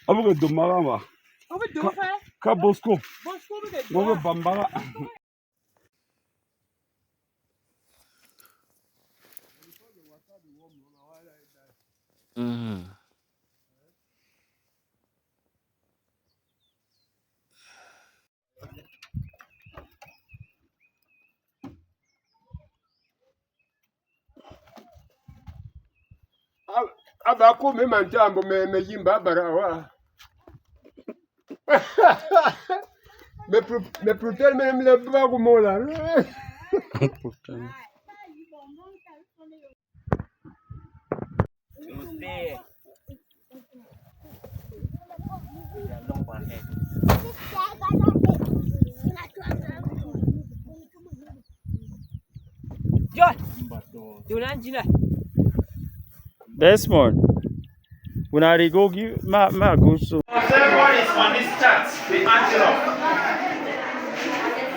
Abu do marama. Ka Bosco. Go Bambara. Abako me manjambo me yimba barawa. Me putel me le bago mola. Desmond, when I go give my go so. Everyone is on this chart, the antelope.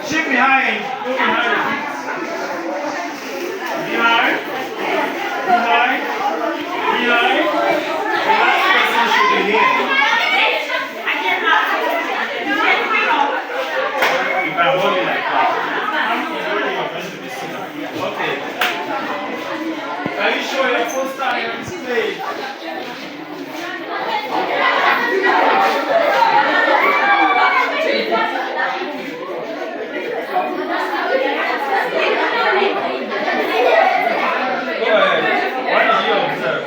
Sheep behind, go behind the feet. Behind. The last person should be here. You can hold it like that. Okay. Are you sure your first time on stage? Go ahead. What did you observe?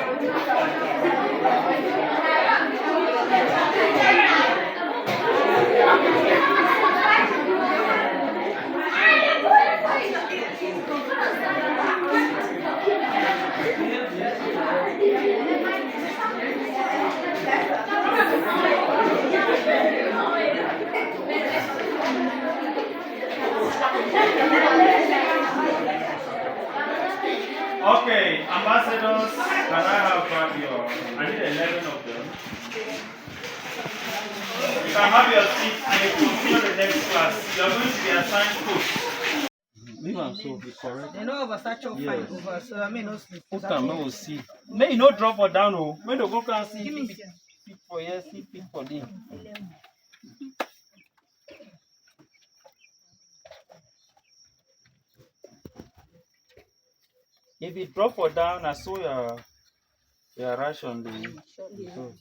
Okay, ambassadors, can I have your, I need 11 of them. You can have your seats and you continue the next class. You are going to be assigned coach. Leave am so be correct. They know over such a fine over, so I mean no sleep. Put am, no will see. May you no drop or down, oh. When you go can see. Give me Pick for here, see pick for there. If you drop or down, I saw your ration the go.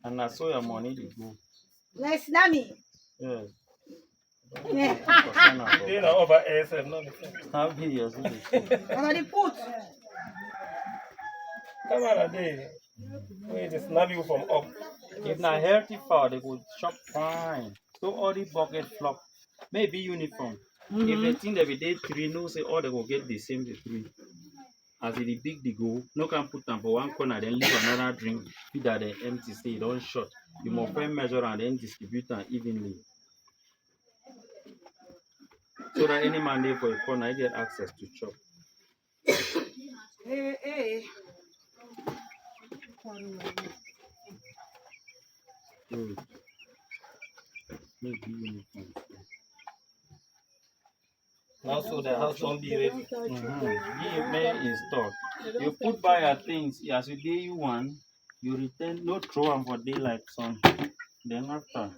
And I saw your money the go. Nice Nami. Yes. They are over ASM, no. How big yours is it? Already put. Come on, Ade. Wait, it's not you from up. If na healthy fowl, they go chop fine. So all the bucket flop. Maybe uniform. If they think they be day 3, no say all they go get the same the 3. As it the big they go, no can put them for one corner, then leave another drink, feed that they empty, say it don't short. You must firm measure and then distribute them evenly. So that any man there for a corner, I get access to chop. Hey. Good. Maybe uniform. Now, so the house won't be ready. You may install. You put by your things as you day you want, you return, no throw them for daylight sun. Then after,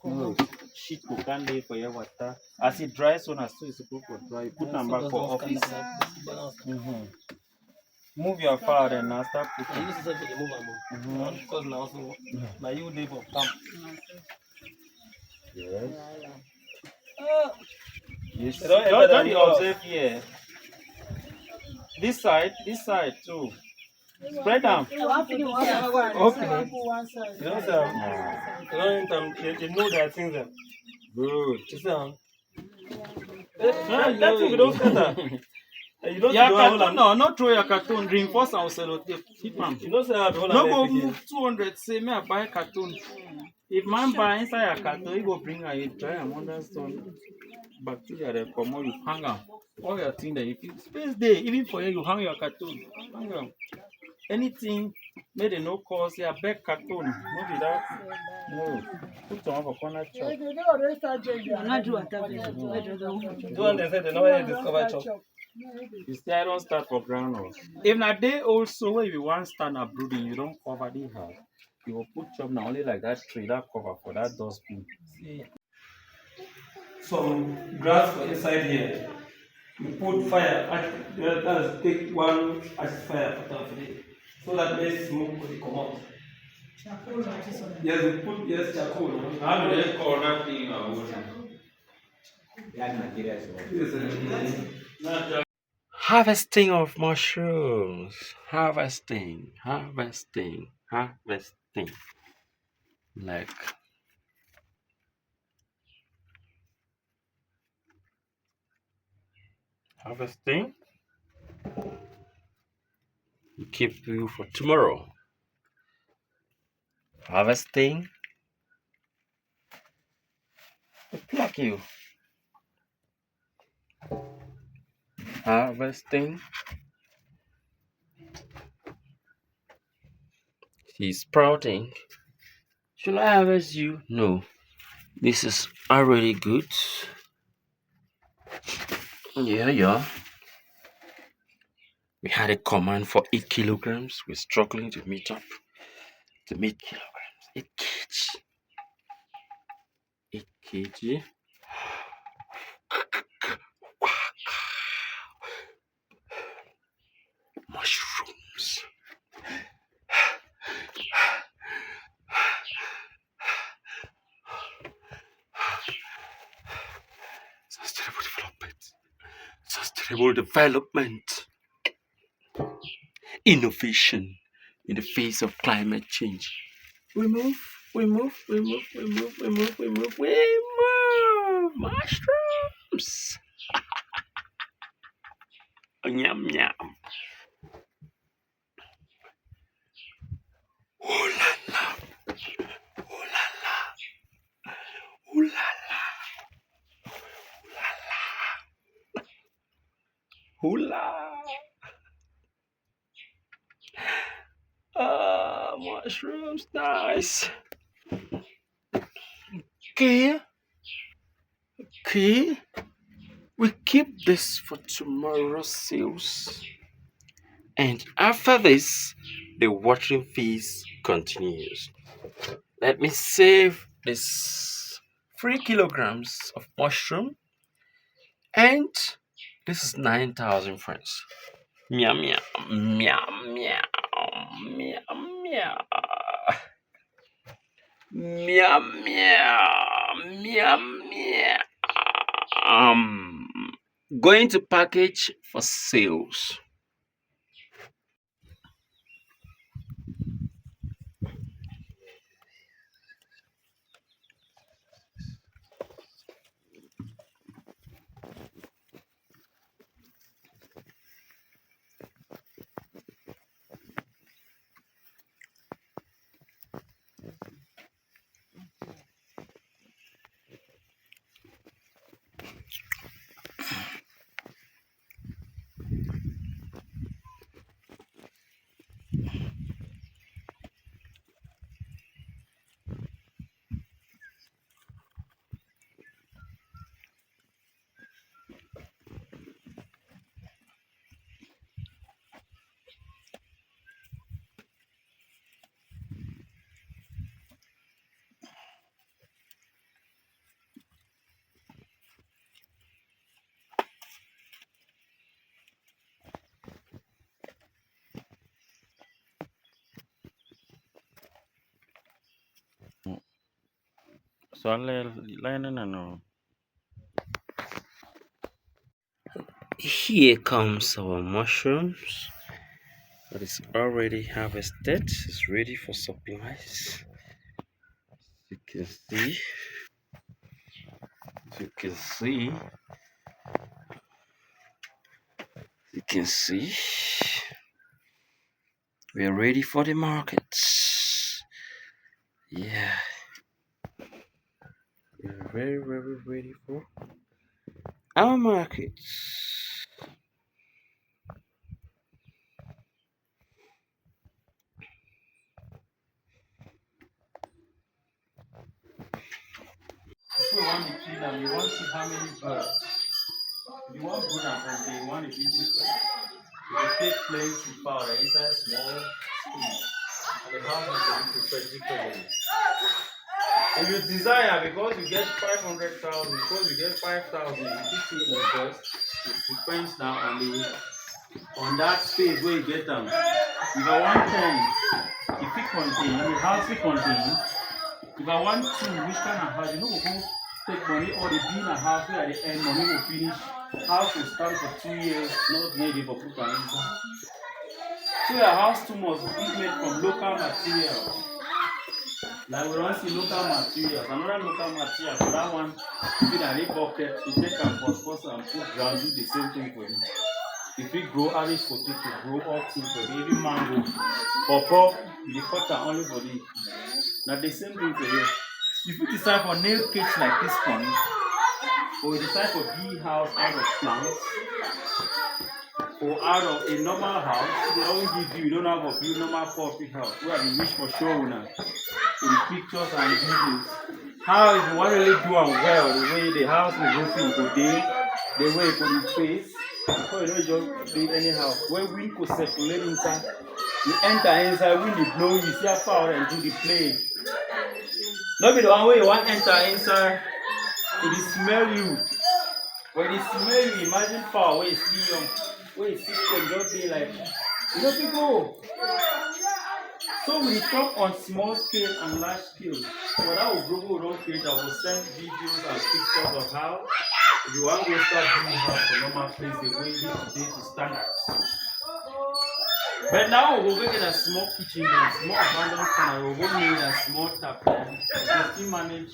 no shit go can day for your water. As it dries on as soon as you go dry, you put them back for office. Move your fire and now start putting. This is a bit move. Because now, so now you live of camp. Yes. Yes. Don't you observe here. This side too. Spread them. Okay. You know, they know their things. Good. That's we don't scatter. You don't your cartoon, no, not throw your cartoon. Reinforce our sellotape. Keep them. You know, say no go move 200. Say me I buy cartoon. If man buy inside a carton, you go bring her, you try and understand bacteria they come out, you hang am. All your thing there, if you space there, even for you, you hang your carton. Hang am. Anything made no cause a big carton. No be that. No. Put some for corner chop. Do one they say they never discover chop. You see, I don't start for ground. If na day also where you want stand up brooding, you don't cover the house. You will put chop now only like that tree, that cover for that dustbin. See, some grass for inside here. You put fire, that's take one ash fire put down for it. So that makes smoke will come out. Yes, you put charcoal. How do they call that thing? Yes, Harvesting of mushrooms. Harvesting. Like harvesting. We keep you for tomorrow. Harvesting. We pluck you. Harvesting. She's sprouting. Should I harvest you? No. This is already good. Yeah. We had a command for 8 kilograms. We're struggling to meet up. To meet kilograms. 8 kg. 8 kg. Mushrooms. Sustainable development. Innovation in the face of climate change. We move. Mushrooms. Yum yum. Ooh la la. Ooh la la. Ooh la la. Ooh la. Mushrooms, nice. Okay. We keep this for tomorrow's sales. And after this, the watering phase continues. Let me save this 3 kilograms of mushroom. And this is 9,000 friends. Meow meow meow meow meow meow meow meow meow. Going to package for sales. So here comes our mushrooms that is already harvested. It's ready for supplies. You can see. We are ready for the markets. Yeah. very, very ready for our markets. If we want to kill them, you want to see how many birds. If you want good and from day one, it is different. If you take plenty powder inside small space, and the house is to be differently. If you desire, because you get 500,000, because you get 5,000, you keep it invest. It depends now on that space where you get them. If I want 10, if it contain, the house will contain. If I want 2, which kind of house? You know, we go take money or the be in a house where at the end money will finish. House will stand for 2 years, not needed for put an inside. So your house too must be made from local material. Like we don't see local materials. Another local material for that one, you that they bucket, you take and phosphorus and put ground, do the same thing for you. If we grow Irish potato, grow all things for the every mango, pawpaw, the cutter only for the. Now the same thing for you. If you decide for nail cage like this one, or you decide for bee house out of plants, or out of a normal house, they don't give you, you don't have a big normal coffee house, where you wish for show now. In pictures and videos. How if you want to really do it well, the way the house is roofing could day, the way it could face, before you don't just do it anyhow. When wind could circulate inside, you enter inside, wind is blowing, you see how far and do the play. Not be the one way you want to enter inside, it is smell you. When it smell you, imagine power where you see where you see them just be like, you know people. So we talk on small scale and large scale. For that we don't create, I will send videos and pictures of how if you want to start doing house for normal place, the way day to standards. But now we'll go get a small kitchen, a small abandoned corner, we'll go need a small tap there. To still manage.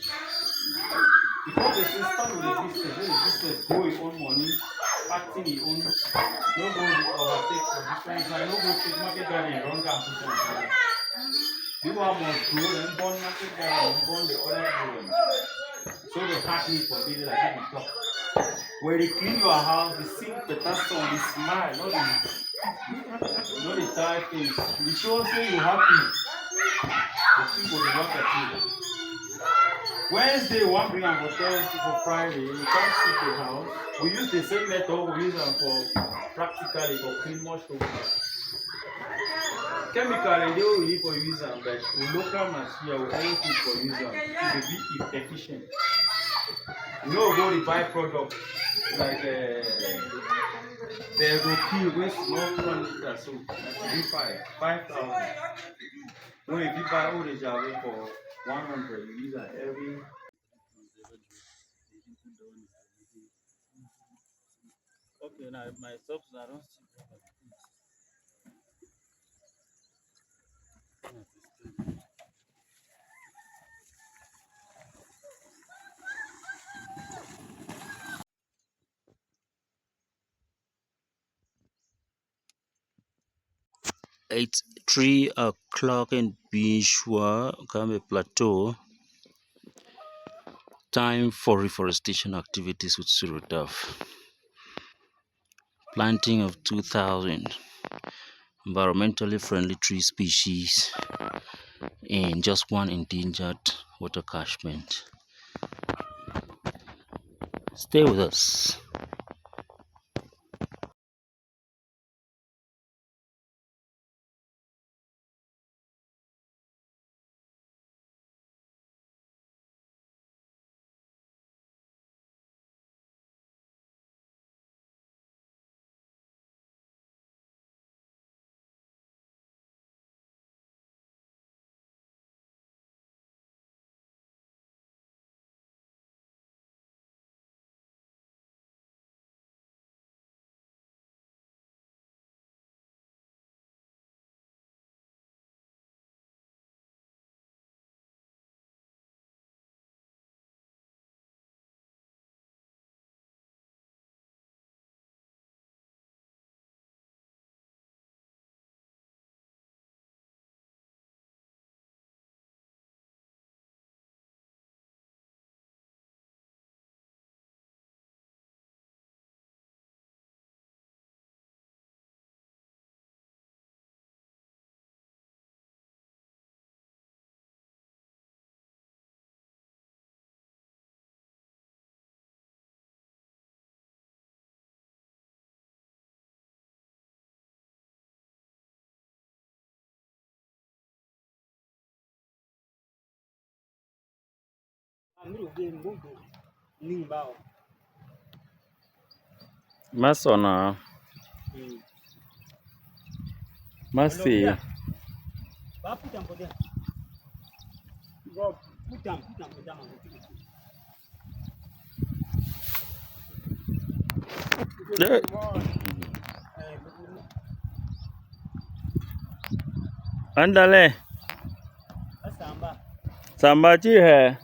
Because the system with the business, when the business grow its own money, acting its own, no go overtake for different, no go take market garden and run down to something. People must grow and born market garden and born the other problem. So they have me for daily like we talk. When they clean your house, they sing better song, they smile, not the tired things. The show say you happy. The people they work at you. Wednesday, one bring them for Thursday for Friday. You can't see the house. We use the same method we use them for practically for clean mushrooms. Chemically, they will need for use them, but with local material, we always need for use them to be efficient. You know, go the byproduct like they go kill with small quantity, so be 5,000. When you buy all the Java for 100, you use that every. Okay, now my subs I don't see. It's 3 o'clock in Bishwa, Kame Plateau. Time for reforestation activities with Surudev. Planting of 2,000 environmentally friendly tree species in just one endangered water catchment. Stay with us. Masona. Masi. Andale. Sambaji hai.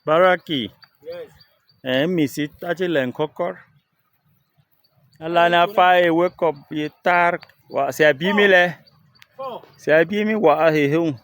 Baraki. Misi taji len kokor. Alana fa wake up ye tar wa se abimi le. Se abimi wa he hu.